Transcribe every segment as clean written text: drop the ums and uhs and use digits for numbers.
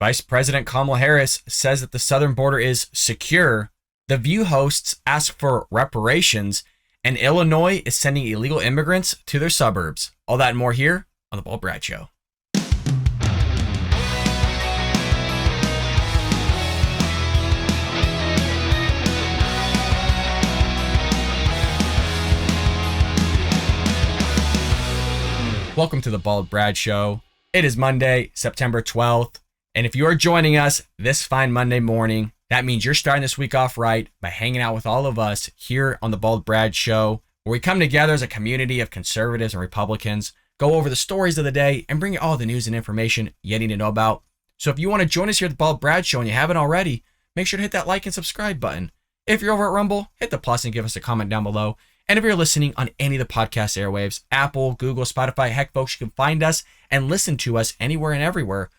Vice President Kamala Harris says that the southern border is secure. The View hosts ask for reparations. And Illinois is sending illegal immigrants to their suburbs. All that and more here on The Bald Brad Show. Welcome to The Bald Brad Show. It is Monday, September 12th. And if you are joining us this fine Monday morning, that means you're starting this week off right by hanging out with all of us here on The Bald Brad Show, where we come together as a community of conservatives and Republicans, go over the stories of the day, and bring you all the news and information you need to know about. So if you want to join us here at The Bald Brad Show and you haven't already, make sure to hit that like and subscribe button. If you're over at Rumble, hit the plus and give us a comment down below. And if you're listening on any of the podcast airwaves, Apple, Google, Spotify, heck, folks, you can find us and listen to us anywhere and everywhere.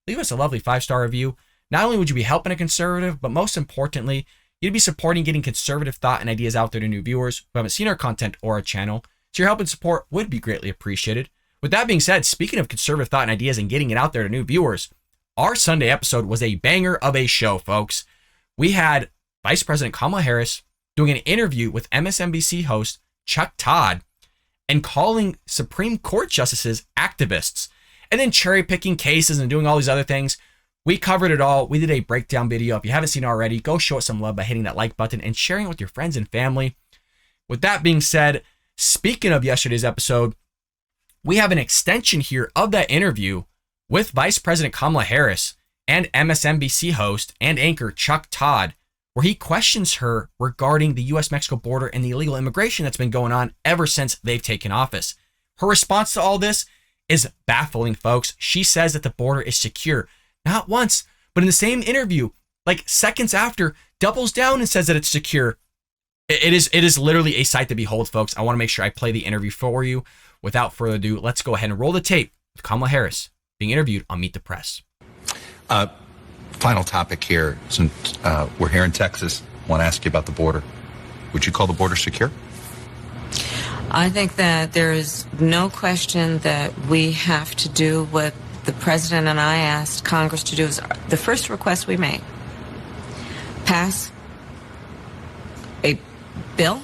Leave us a lovely 5-star review. Not only would you be helping a conservative, but most importantly, you'd be supporting getting conservative thought and ideas out there to new viewers who haven't seen our content or our channel. So your help and support would be greatly appreciated. With that being said, speaking of conservative thought and ideas and getting it out there to new viewers, our Sunday episode was a banger of a show, folks. We had Vice President Kamala Harris doing an interview with MSNBC host Chuck Todd and calling Supreme Court justices activists, and then cherry picking cases and doing all these other things. We covered it all. We did a breakdown video. If you haven't seen it already, go show it some love by hitting that like button and sharing it with your friends and family. With that being said, speaking of yesterday's episode, we have an extension here of that interview with Vice President Kamala Harris and MSNBC host and anchor Chuck Todd, where he questions her regarding the U.S Mexico border and the illegal immigration that's been going on ever since they've taken office. Her response to all this is baffling, folks. She says that the border is secure. Not once, but in the same interview, like seconds after, doubles down and says that it's secure. It is literally a sight to behold, folks. I want to make sure I play the interview for you. Without further ado, let's go ahead and roll the tape with Kamala Harris being interviewed on Meet the Press. Final topic here. Since we're here in Texas, I want to ask you about the border. Would you call the border secure? I think that there is no question that we have to do what the president and I asked Congress to do. Is the first request we made: pass a bill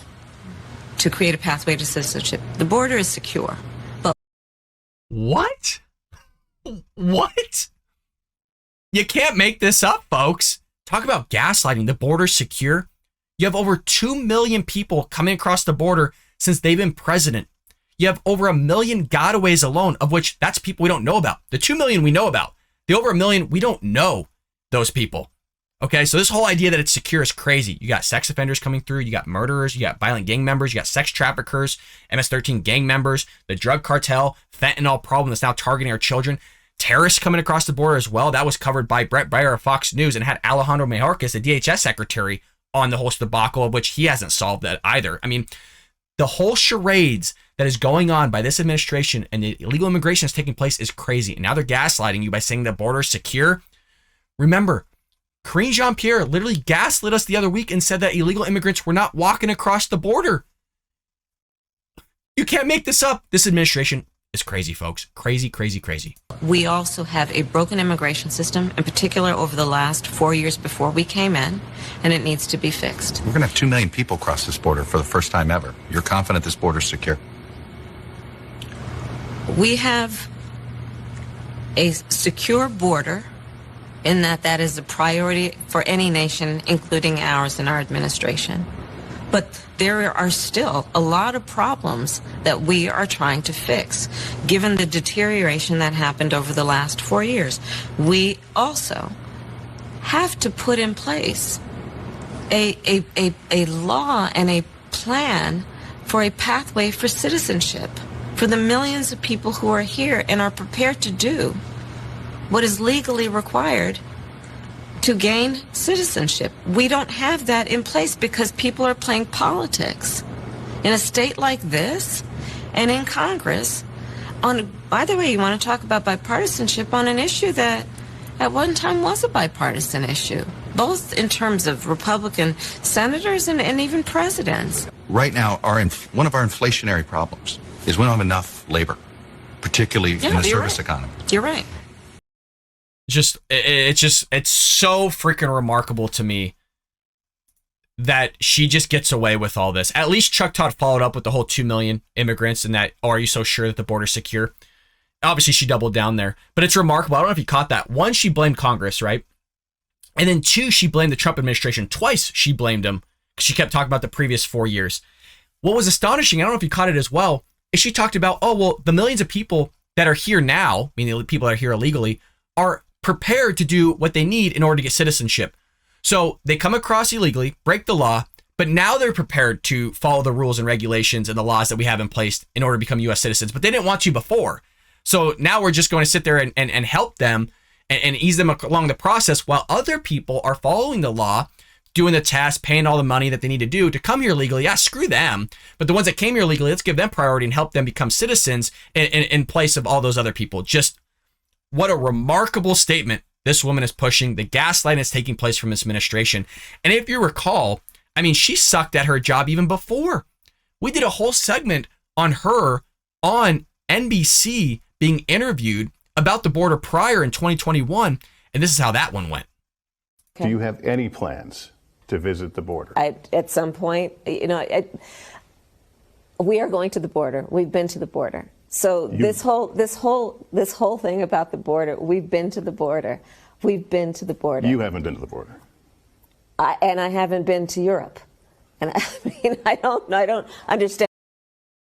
to create a pathway to citizenship. The border is secure. But what? What? You can't make this up, folks. Talk about gaslighting. The border's secure. You have over 2 million people coming across the border since they've been president. You have over 1 million gotaways alone, of which that's people we don't know about. The 2 million we know about. The over 1 million, we don't know those people. Okay, so this whole idea that it's secure is crazy. You got sex offenders coming through. You got murderers. You got violent gang members. You got sex traffickers, MS-13 gang members, the drug cartel, fentanyl problem that's now targeting our children. Terrorists coming across the border as well. That was covered by Brett Breyer of Fox News and had Alejandro Mayorkas, the DHS secretary, on the whole debacle, of which he hasn't solved that either. I mean, the whole charades that is going on by this administration and the illegal immigration that's taking place is crazy. And now they're gaslighting you by saying the border is secure. Remember, Karine Jean-Pierre literally gaslit us the other week and said that illegal immigrants were not walking across the border. You can't make this up. This administration is crazy, folks. Crazy, crazy, crazy. we also have a broken immigration system, in particular over the last 4 years before we came in, and it needs to be fixed. We're going to have 2 million people cross this border for the first time ever. You're confident this border's secure? We have a secure border in that is a priority for any nation, including ours and our administration. But there are still a lot of problems that we are trying to fix, given the deterioration that happened over the last 4 years. We also have to put in place a law and a plan for a pathway for citizenship for the millions of people who are here and are prepared to do what is legally required to gain citizenship. We don't have that in place because people are playing politics in a state like this and in Congress. By the way, you want to talk about bipartisanship on an issue that at one time was a bipartisan issue, both in terms of Republican senators and even presidents. Right now, one of our inflationary problems is we don't have enough labor, particularly in the service economy. You're right. It's so freaking remarkable to me that she just gets away with all this. At least Chuck Todd followed up with the whole 2 million immigrants and that, oh, are you so sure that the border's secure? Obviously, she doubled down there. But it's remarkable. I don't know if you caught that. One, she blamed Congress, right? And then two, she blamed the Trump administration. Twice she blamed him because she kept talking about the previous 4 years. What was astonishing, I don't know if you caught it as well, is she talked about, oh, well, the millions of people that are here now, meaning the people that are here illegally, are prepared to do what they need in order to get citizenship. So they come across illegally, break the law, but now they're prepared to follow the rules and regulations and the laws that we have in place in order to become U.S. citizens. But they didn't want to before. So now we're just going to sit there and help them and ease them along the process while other people are following the law, doing the test, paying all the money that they need to do to come here legally. Yeah, screw them. But the ones that came here legally, let's give them priority and help them become citizens in place of all those other people. Just what a remarkable statement this woman is pushing. The gaslighting is taking place from this administration. And if you recall, I mean, she sucked at her job even before. We did a whole segment on her on NBC being interviewed about the border prior in 2021. And this is how that one went. Do you have any plans to visit the border? At some point, we are going to the border. We've been to the border. So this whole thing about the border, we've been to the border. We've been to the border. You haven't been to the border. And I haven't been to Europe. And I mean, I don't understand.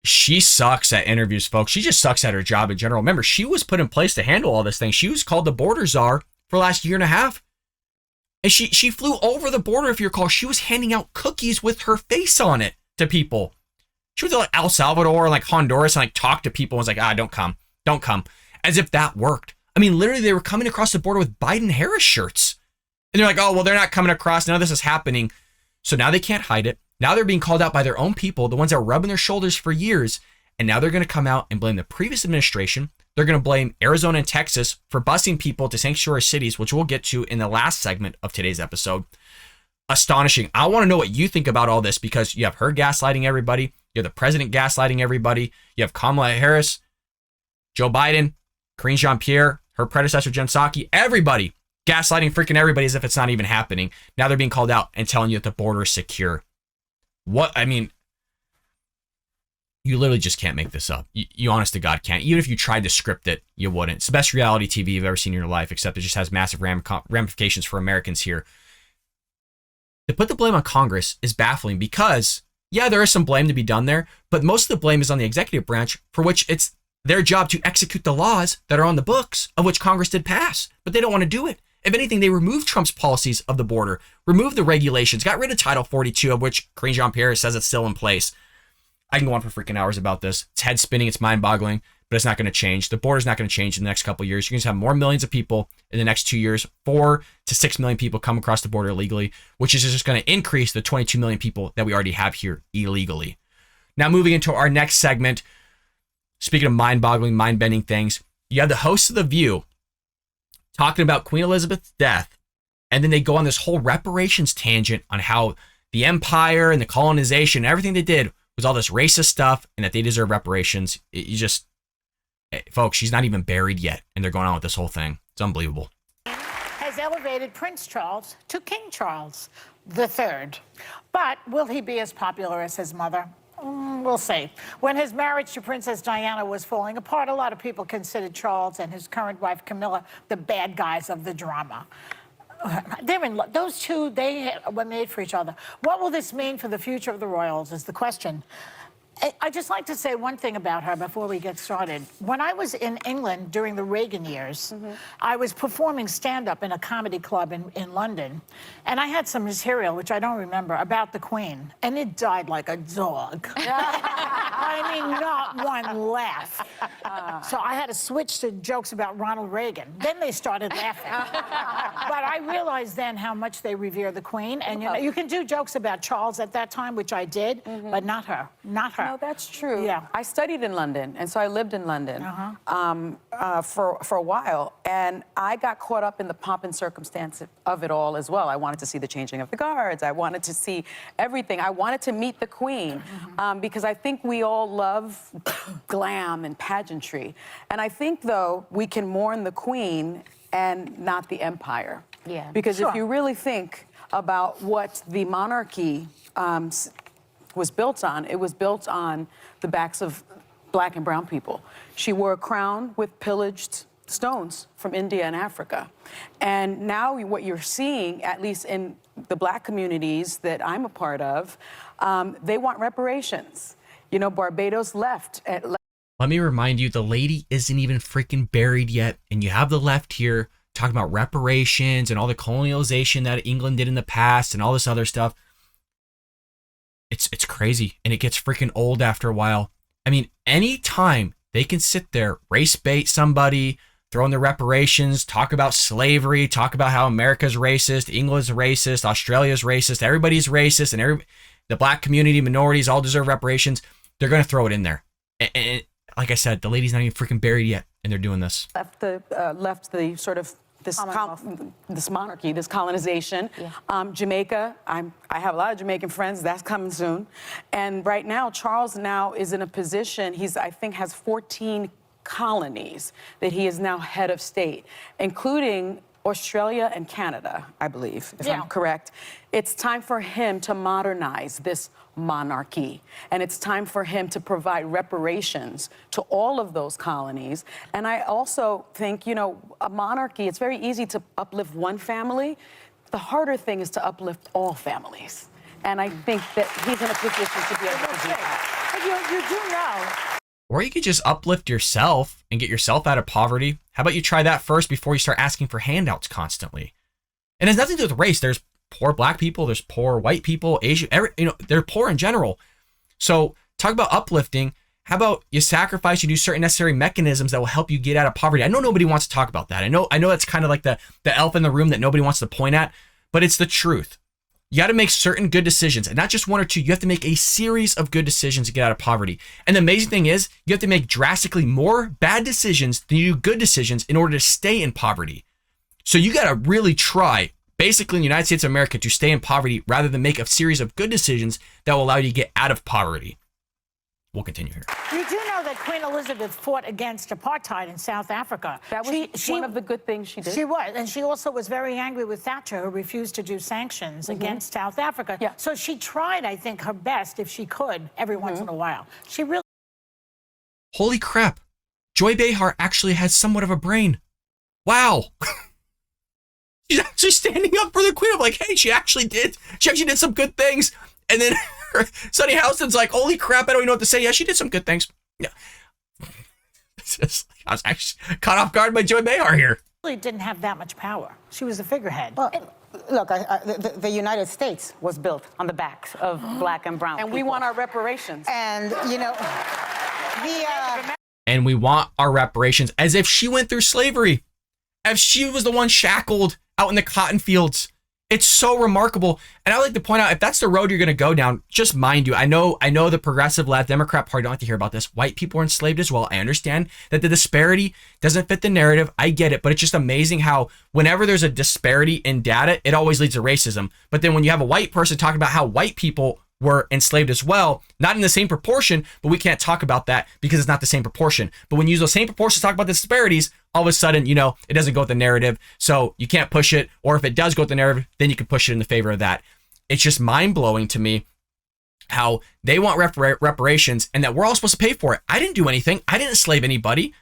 She sucks at interviews, folks. She just sucks at her job in general. Remember, she was put in place to handle all this thing. She was called the border czar for the last year and a half. And she flew over the border, if you recall. She was handing out cookies with her face on it to people. She was like El Salvador and like Honduras and like talked to people and was like, don't come. As if that worked. I mean, literally they were coming across the border with Biden-Harris shirts. And they're like, oh, well, they're not coming across. None of this is happening. So now they can't hide it. Now they're being called out by their own people, the ones that were rubbing their shoulders for years. And now they're going to come out and blame the previous administration. They're going to blame Arizona and Texas for busing people to sanctuary cities, which we'll get to in the last segment of today's episode. Astonishing. I want to know what you think about all this because you have her gaslighting everybody. You have the president gaslighting everybody. You have Kamala Harris, Joe Biden, Karine Jean-Pierre, her predecessor, Jen Psaki, everybody gaslighting freaking everybody as if it's not even happening. Now they're being called out and telling you that the border is secure. What? I mean, you literally just can't make this up. You honest to God can't. Even if you tried to script it, you wouldn't. It's the best reality TV you've ever seen in your life, except it just has massive ramifications for Americans here. To put the blame on Congress is baffling because, yeah, there is some blame to be done there, but most of the blame is on the executive branch, for which it's their job to execute the laws that are on the books, of which Congress did pass, but they don't want to do it. If anything, they removed Trump's policies of the border, removed the regulations, got rid of Title 42, of which Karine Jean-Pierre says it's still in place. I can go on for freaking hours about this. It's head spinning, it's mind boggling, but it's not going to change. The border's not going to change in the next couple of years. You're going to have more millions of people in the next 2 years, 4 to 6 million people come across the border illegally, which is just going to increase the 22 million people that we already have here illegally. Now, moving into our next segment, speaking of mind boggling, mind bending things, you have the hosts of The View talking about Queen Elizabeth's death, and then they go on this whole reparations tangent on how the empire and the colonization, everything they did was all this racist stuff and that they deserve reparations. Folks, she's not even buried yet, and they're going on with this whole thing. It's unbelievable. Has elevated Prince Charles to King Charles III. But will he be as popular as his mother? We'll see. When his marriage to Princess Diana was falling apart, a lot of people considered Charles and his current wife Camilla the bad guys of the drama. Those two, they were made for each other. What will this mean for the future of the royals is the question. I'd just like to say one thing about her before we get started. When I was in England during the Reagan years, I was performing stand-up in a comedy club in London, and I had some material, which I don't remember, about the Queen, and it died like a dog. I mean, not one laugh. So I had to switch to jokes about Ronald Reagan. Then they started laughing. But I realized then how much they revere the Queen, and you can do jokes about Charles at that time, which I did, but not her. Not her. No, that's true. Yeah. I studied in London, and so I lived in London for a while, and I got caught up in the pomp and circumstance of it all as well. I wanted to see the changing of the guards. I wanted to see everything. I wanted to meet the Queen because I think we all love glam and pageantry. And I think, though, we can mourn the Queen and not the empire. Yeah. Because Sure. if you really think about what the monarchy was built on, it was built on the backs of black and brown people. She wore a crown with pillaged stones from India and Africa. And now what you're seeing, at least in the black communities that I'm a part of, they want reparations. You know, Barbados left. Let me remind you, the lady isn't even freaking buried yet. And you have the left here talking about reparations and all the colonialization that England did in the past and all this other stuff. It's crazy. And it gets freaking old after a while. I mean, anytime they can sit there, race bait somebody, throw in the reparations, talk about slavery, talk about how America's racist, England's racist, Australia's racist, everybody's racist, and the black community, minorities all deserve reparations, they're going to throw it in there. And like I said, the lady's not even freaking buried yet, and they're doing this. Left the sort of this monarchy, this colonization. Yeah. Jamaica, I have a lot of Jamaican friends. That's coming soon. And right now, Charles now is in a position. I think has 14 colonies that he is now head of state, including Australia and Canada, I believe, if I'm correct. It's time for him to modernize this monarchy, and it's time for him to provide reparations to all of those colonies. And I also think, you know, a monarchy, it's very easy to uplift one family. The harder thing is to uplift all families. And I think that he's in a position to be able to do that. But you do know. Or you could just uplift yourself and get yourself out of poverty. How about you try that first before you start asking for handouts constantly? And it has nothing to do with race. There's poor black people, there's poor white people, Asian, they're poor in general. So talk about uplifting. How about you sacrifice, you do certain necessary mechanisms that will help you get out of poverty? I know nobody wants to talk about that. I know that's kind of like the elf in the room that nobody wants to point at, but it's the truth. You got to make certain good decisions, and not just one or two. You have to make a series of good decisions to get out of poverty. And the amazing thing is, you have to make drastically more bad decisions than you do good decisions in order to stay in poverty. So you got to really try, basically in the United States of America, to stay in poverty rather than make a series of good decisions that will allow you to get out of poverty. We'll continue here. You do know that Queen Elizabeth fought against apartheid in South Africa. That was one of the good things she did. She was, and she also was very angry with Thatcher, who refused to do sanctions against South Africa. Yeah. So she tried, I think, her best, if she could, every once in a while. She really... Holy crap. Joy Behar actually has somewhat of a brain. Wow. She's actually standing up for the Queen. I'm like, hey, she actually did some good things. And then Sonny Houston's like, holy crap, I don't even know what to say. Yeah, she did some good things. Yeah. I was actually caught off guard by Joy Behar here. really didn't have that much power. She was the figurehead. Well, look, the United States was built on the backs of black and brown And people. we want our reparations. And, you know, And we want our reparations, as if she went through slavery. As she was the one shackled out in the cotton fields. It's so remarkable. And I like to point out, if that's the road you're going to go down, just mind you, I know the progressive left Democrat Party don't like to hear about this. White people are enslaved as well. I understand that the disparity doesn't fit the narrative. I get it. But it's just amazing how whenever there's a disparity in data, it always leads to racism. But then when you have a white person talking about how white people were enslaved as well, not in the same proportion, but we can't talk about that because it's not the same proportion. But when you use those same proportions to talk about the disparities, all of a sudden, it doesn't go with the narrative. So you can't push it. Or if it does go with the narrative, then you can push it in the favor of that. It's just mind-blowing to me how they want reparations and that we're all supposed to pay for it. I didn't do anything. I didn't enslave anybody.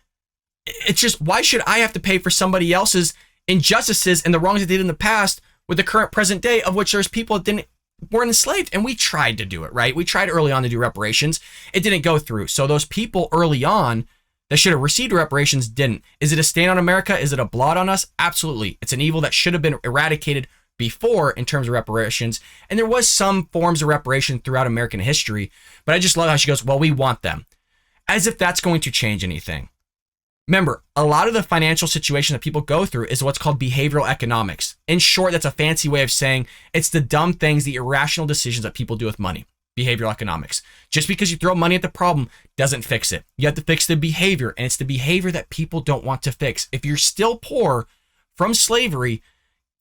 It's just, why should I have to pay for somebody else's injustices and the wrongs they did in the past with the current present day, of which there's people that weren't enslaved? And we tried to do it, right? We tried early on to do reparations. It didn't go through. So those people early on that should have received reparations didn't. Is it a stain on America? Is it a blot on us? Absolutely. It's an evil that should have been eradicated before in terms of reparations. And there was some forms of reparation throughout American history. But I just love how she goes, well, we want them. As if that's going to change anything. Remember, a lot of the financial situation that people go through is what's called behavioral economics. In short, that's a fancy way of saying it's the dumb things, the irrational decisions that people do with money. Behavioral economics. Just because you throw money at the problem doesn't fix it. You have to fix the behavior, and it's the behavior that people don't want to fix. If you're still poor from slavery,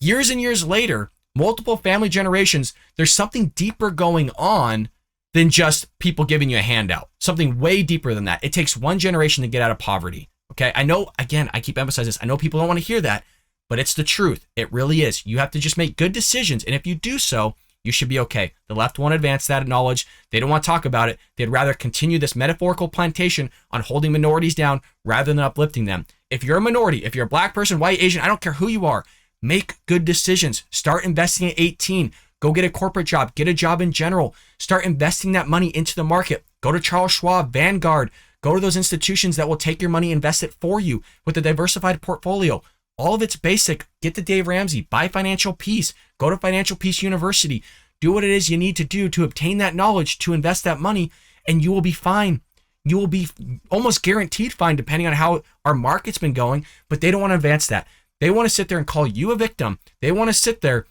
years and years later, multiple family generations, there's something deeper going on than just people giving you a handout. Something way deeper than that. It takes one generation to get out of poverty. Okay, I know, again, I keep emphasizing this. I know people don't want to hear that, but it's the truth. It really is. You have to just make good decisions. And if you do so, you should be okay. The left won't advance that knowledge. They don't want to talk about it. They'd rather continue this metaphorical plantation on holding minorities down rather than uplifting them. If you're a minority, if you're a black person, white, Asian, I don't care who you are, make good decisions. Start investing at 18. Go get a corporate job. Get a job in general. Start investing that money into the market. Go to Charles Schwab, Vanguard. Go to those institutions that will take your money, invest it for you with a diversified portfolio. All of it's basic. Get to Dave Ramsey. Buy Financial Peace. Go to Financial Peace University. Do what it is you need to do to obtain that knowledge, to invest that money, and you will be fine. You will be almost guaranteed fine depending on how our market's been going, but they don't want to advance that. They want to sit there and call you a victim. They want to sit there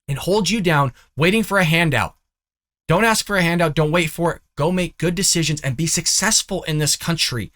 and hold you down waiting for a handout. Don't ask for a handout. Don't wait for it. Go make good decisions and be successful in this country.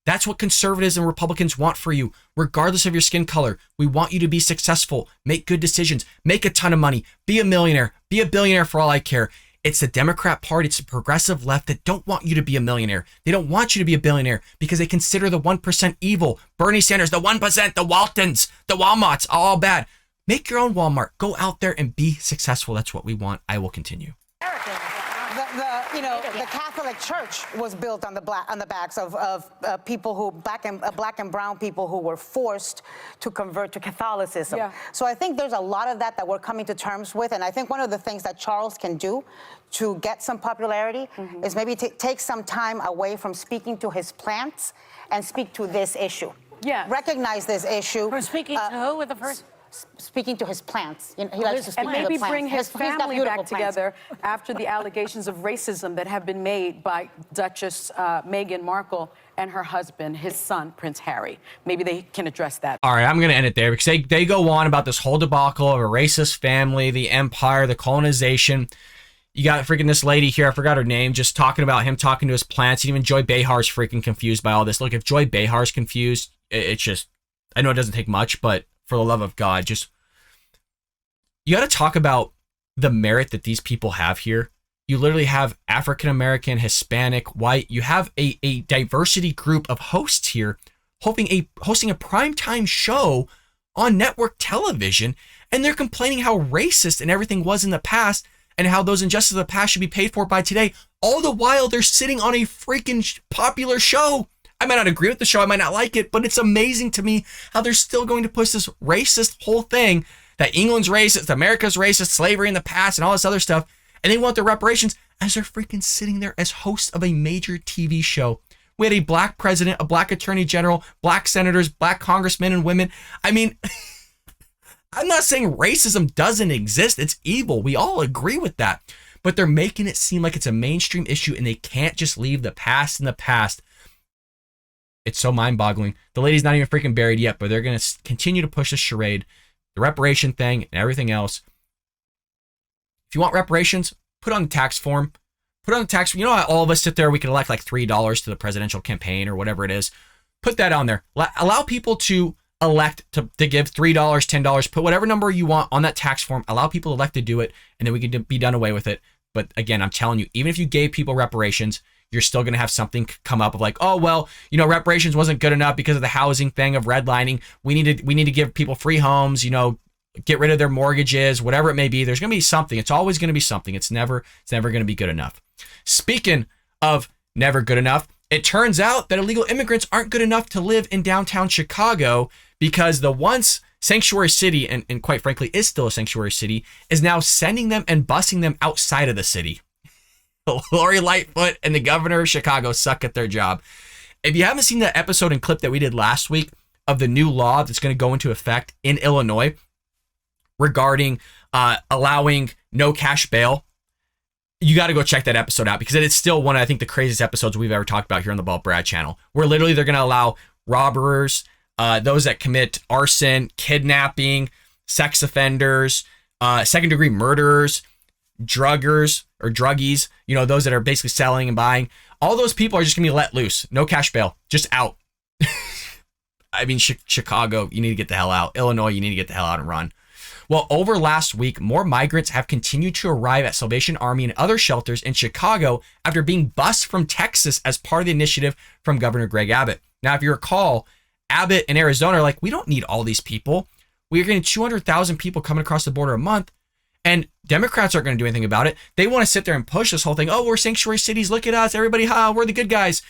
That's what conservatives and Republicans want for you, regardless of your skin color. We want you to be successful, make good decisions, make a ton of money, be a millionaire, be a billionaire for all I care. It's the Democrat Party, it's the progressive left that don't want you to be a millionaire. They don't want you to be a billionaire because they consider the 1% evil. Bernie Sanders, the 1%, the Waltons, the Walmarts, all bad. Make your own Walmart. Go out there and be successful. That's what we want. I will continue. The Catholic Church was built on the backs of people who black and brown people who were forced to convert to Catholicism. Yeah. So I think there's a lot of that we're coming to terms with, and I think one of the things that Charles can do to get some popularity is maybe take some time away from speaking to his plants and speak to this issue. Yeah. Recognize this issue. We're speaking to who with the first? Speaking to his plants. He likes to speak And to maybe the plants. bring his He's got family beautiful back plants. together after the allegations of racism that have been made by Duchess Meghan Markle and her husband, his son, Prince Harry. Maybe they can address that. All right, I'm going to end it there because they go on about this whole debacle of a racist family, the empire, the colonization. You got freaking this lady here, I forgot her name, just talking about him talking to his plants. Even Joy Behar's freaking confused by all this. Look, if Joy Behar's confused, it's just, I know it doesn't take much, but for the love of God, just, you got to talk about the merit that these people have here. You literally have African-American, Hispanic, white. You have a diversity group of hosts here hosting a primetime show on network television, and they're complaining how racist and everything was in the past and how those injustices of the past should be paid for by today. All the while, they're sitting on a freaking popular show. I might not agree with the show, I might not like it, but it's amazing to me how they're still going to push this racist whole thing that England's racist, America's racist, slavery in the past, and all this other stuff, and they want their reparations as they're freaking sitting there as hosts of a major TV show. We had a black president, a black attorney general, black senators, black congressmen and women. I mean, I'm not saying racism doesn't exist. It's evil. We all agree with that. But they're making it seem like it's a mainstream issue and they can't just leave the past in the past. It's so mind-boggling. The lady's not even freaking buried yet, but they're going to continue to push this charade, the reparation thing and everything else. If you want reparations, put on the tax form. Put on the tax form. You know how all of us sit there, we can elect like $3 to the presidential campaign or whatever it is. Put that on there. Allow people to elect to give $3, $10, put whatever number you want on that tax form. Allow people to elect to do it, and then we can be done away with it. But again, I'm telling you, even if you gave people reparations, you're still going to have something come up of like, oh, well, you know, reparations wasn't good enough because of the housing thing of redlining. We need to give people free homes, you know, get rid of their mortgages, whatever it may be. There's going to be something. It's always going to be something. It's never going to be good enough. Speaking of never good enough, it turns out that illegal immigrants aren't good enough to live in downtown Chicago because the once sanctuary city, and quite frankly is still a sanctuary city, is now sending them and busing them outside of the city. Lori Lightfoot and the governor of Chicago suck at their job. If you haven't seen that episode and clip that we did last week of the new law that's going to go into effect in Illinois regarding allowing no cash bail, you got to go check that episode out because it is still one of, I think, the craziest episodes we've ever talked about here on the Bald Brad channel, where literally they're going to allow robbers, those that commit arson, kidnapping, sex offenders, second-degree murderers, druggers or druggies, you know, those that are basically selling and buying, all those people are just going to be let loose. No cash bail, just out. I mean, Chicago, you need to get the hell out. Illinois, you need to get the hell out and run. Well, over last week, more migrants have continued to arrive at Salvation Army and other shelters in Chicago after being bused from Texas as part of the initiative from Governor Greg Abbott. Now, if you recall, Abbott in Arizona are like, we don't need all these people. We're getting 200,000 people coming across the border a month, and Democrats aren't going to do anything about it. They want to sit there and push this whole thing. Oh, we're sanctuary cities. Look at us. Everybody, we're the good guys.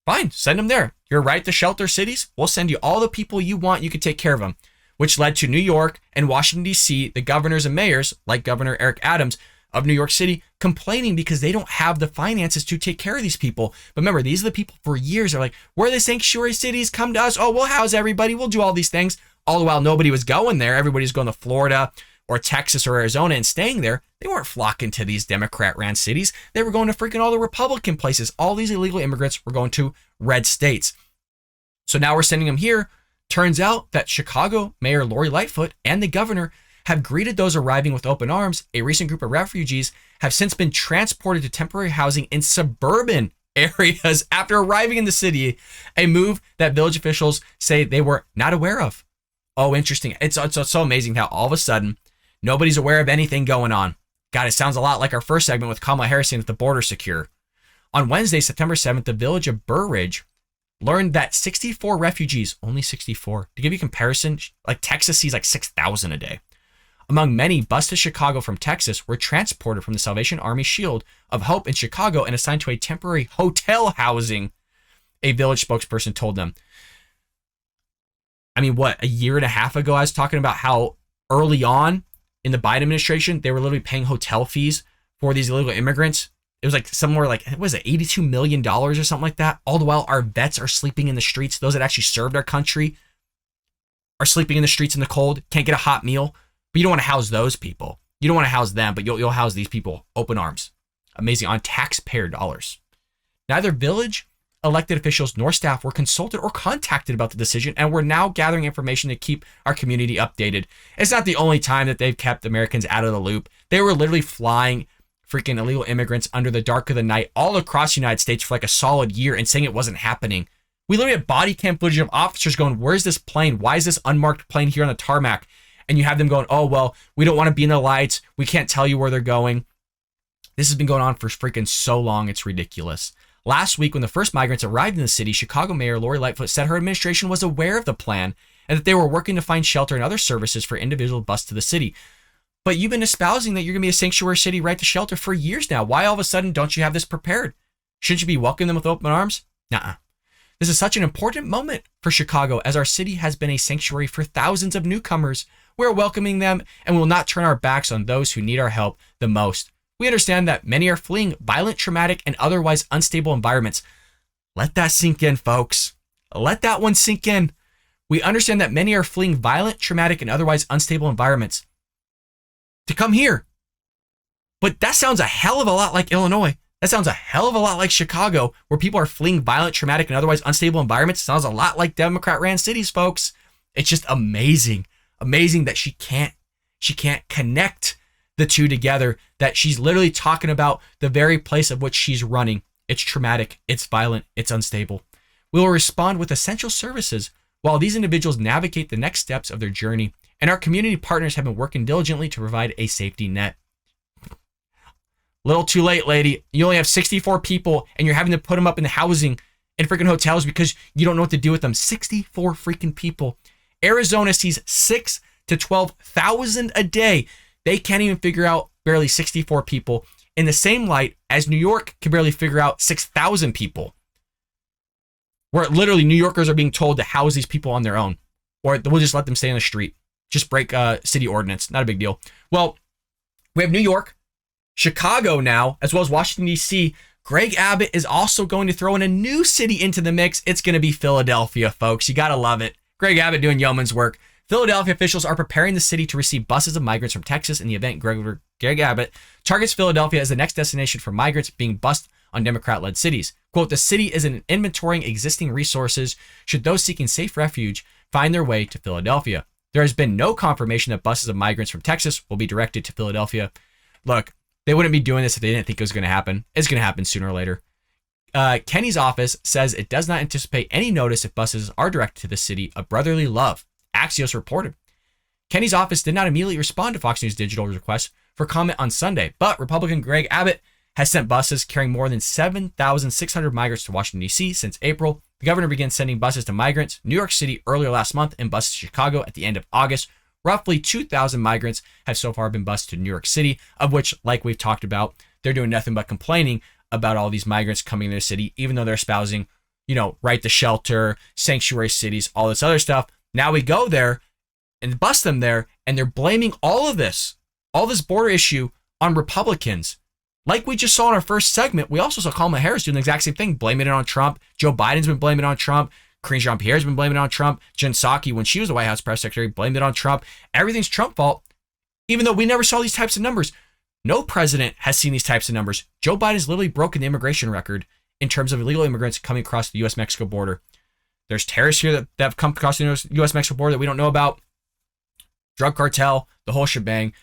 Fine, send them there. You're right to shelter cities. We'll send you all the people you want. You can take care of them, which led to New York and Washington, D.C., the governors and mayors, like Governor Eric Adams of New York City, complaining because they don't have the finances to take care of these people. But remember, these are the people for years are like, we're the sanctuary cities. Come to us. Oh, we'll house everybody. We'll do all these things. All the while, nobody was going there. Everybody's going to Florida or Texas or Arizona and staying there. They weren't flocking to these Democrat-ran cities. They were going to freaking all the Republican places. All these illegal immigrants were going to red states. So now we're sending them here. Turns out that Chicago Mayor Lori Lightfoot and the governor have greeted those arriving with open arms. A recent group of refugees have since been transported to temporary housing in suburban areas after arriving in the city, a move that village officials say they were not aware of. Oh, interesting. It's so amazing how all of a sudden nobody's aware of anything going on. God, it sounds a lot like our first segment with Kamala Harris saying that the border's secure. On Wednesday, September 7th, the village of Burr Ridge learned that 64 refugees, only 64. To give you a comparison, like Texas sees like 6,000 a day. Among many, bused to Chicago from Texas, were transported from the Salvation Army Shield of Hope in Chicago and assigned to a temporary hotel housing, a village spokesperson told them. I mean, what, a year and a half ago, I was talking about how early on in the Biden administration, they were literally paying hotel fees for these illegal immigrants. It was like somewhere like, what was it, $82 million or something like that? All the while our vets are sleeping in the streets. Those that actually served our country are sleeping in the streets in the cold, can't get a hot meal. But you don't want to house those people. You don't want to house them, but you'll house these people open arms. Amazing, on taxpayer dollars. Neither village, elected officials, nor staff were consulted or contacted about the decision, and we're now gathering information to keep our community updated. It's not the only time that they've kept Americans out of the loop. They were literally flying freaking illegal immigrants under the dark of the night all across the United States for like a solid year and saying it wasn't happening. We literally had body cam footage of officers going, where's this plane? Why is this unmarked plane here on the tarmac? And you have them going, oh, well, we don't want to be in the lights. We can't tell you where they're going. This has been going on for freaking so long. It's ridiculous. Last week, when the first migrants arrived in the city, Chicago Mayor Lori Lightfoot said her administration was aware of the plan and that they were working to find shelter and other services for individuals bused to the city. But you've been espousing that you're going to be a sanctuary city right to shelter for years now. Why all of a sudden don't you have this prepared? Shouldn't you be welcoming them with open arms? Nuh-uh. This is such an important moment for Chicago, as our city has been a sanctuary for thousands of newcomers. We're welcoming them and will not turn our backs on those who need our help the most. We understand that many are fleeing violent, traumatic, and otherwise unstable environments. Let that sink in, folks. Let that one sink in. We understand that many are fleeing violent, traumatic, and otherwise unstable environments to come here. But that sounds a hell of a lot like Illinois. That sounds a hell of a lot like Chicago, where people are fleeing violent, traumatic, and otherwise unstable environments. It sounds a lot like Democrat-ran cities, folks. It's just amazing. Amazing that she can't connect the two together, that she's literally talking about the very place of which she's running. It's traumatic, it's violent, it's unstable. We will respond with essential services while these individuals navigate the next steps of their journey, and our community partners have been working diligently to provide a safety net. Little too late, lady. You only have 64 people and you're having to put them up in the housing in freaking hotels because you don't know what to do with them. 64 freaking people. Arizona sees 6,000 to 12,000 a day. They can't even figure out barely 64 people in the same light as New York can barely figure out 6,000 people. Where literally New Yorkers are being told to house these people on their own, or we'll just let them stay on the street. Just break city ordinance. Not a big deal. Well, we have New York, Chicago now, as well as Washington, D.C. Greg Abbott is also going to throw in a new city into the mix. It's going to be Philadelphia, folks. You got to love it. Greg Abbott doing yeoman's work. Philadelphia officials are preparing the city to receive buses of migrants from Texas in the event Greg Abbott targets Philadelphia as the next destination for migrants being bused on Democrat-led cities. Quote, the city is inventorying existing resources should those seeking safe refuge find their way to Philadelphia. There has been no confirmation that buses of migrants from Texas will be directed to Philadelphia. Look, they wouldn't be doing this if they didn't think it was going to happen. It's going to happen sooner or later. Kenny's office says it does not anticipate any notice if buses are directed to the city of brotherly love. Axios reported. Kenny's office did not immediately respond to Fox News Digital's request for comment on Sunday, but Republican Greg Abbott has sent buses carrying more than 7,600 migrants to Washington, D.C. since April. The governor began sending buses to migrants, New York City earlier last month, and buses to Chicago at the end of August. Roughly 2,000 migrants have so far been bused to New York City, of which, like we've talked about, they're doing nothing but complaining about all these migrants coming into the city, even though they're espousing, right to shelter, sanctuary cities, all this other stuff. Now we go there and bust them there, and they're blaming all this border issue on Republicans. Like we just saw in our first segment, we also saw Kamala Harris doing the exact same thing, blaming it on Trump. Joe Biden's been blaming it on Trump. Karine Jean-Pierre's been blaming it on Trump. Jen Psaki, when she was the White House press secretary, blamed it on Trump. Everything's Trump fault, even though we never saw these types of numbers. No president has seen these types of numbers. Joe Biden's literally broken the immigration record in terms of illegal immigrants coming across the U.S. Mexico border. There's terrorists here that have come across the U.S. Mexico border that we don't know about. Drug cartel, the whole shebang.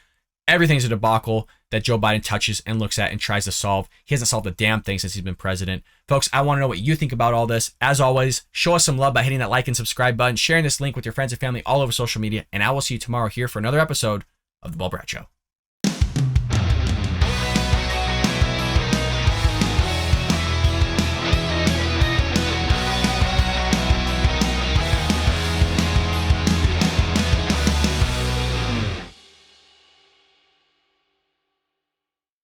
Everything's a debacle that Joe Biden touches and looks at and tries to solve. He hasn't solved a damn thing since he's been president. Folks, I want to know what you think about all this. As always, show us some love by hitting that like and subscribe button, sharing this link with your friends and family all over social media, and I will see you tomorrow here for another episode of The Bald Brad Show.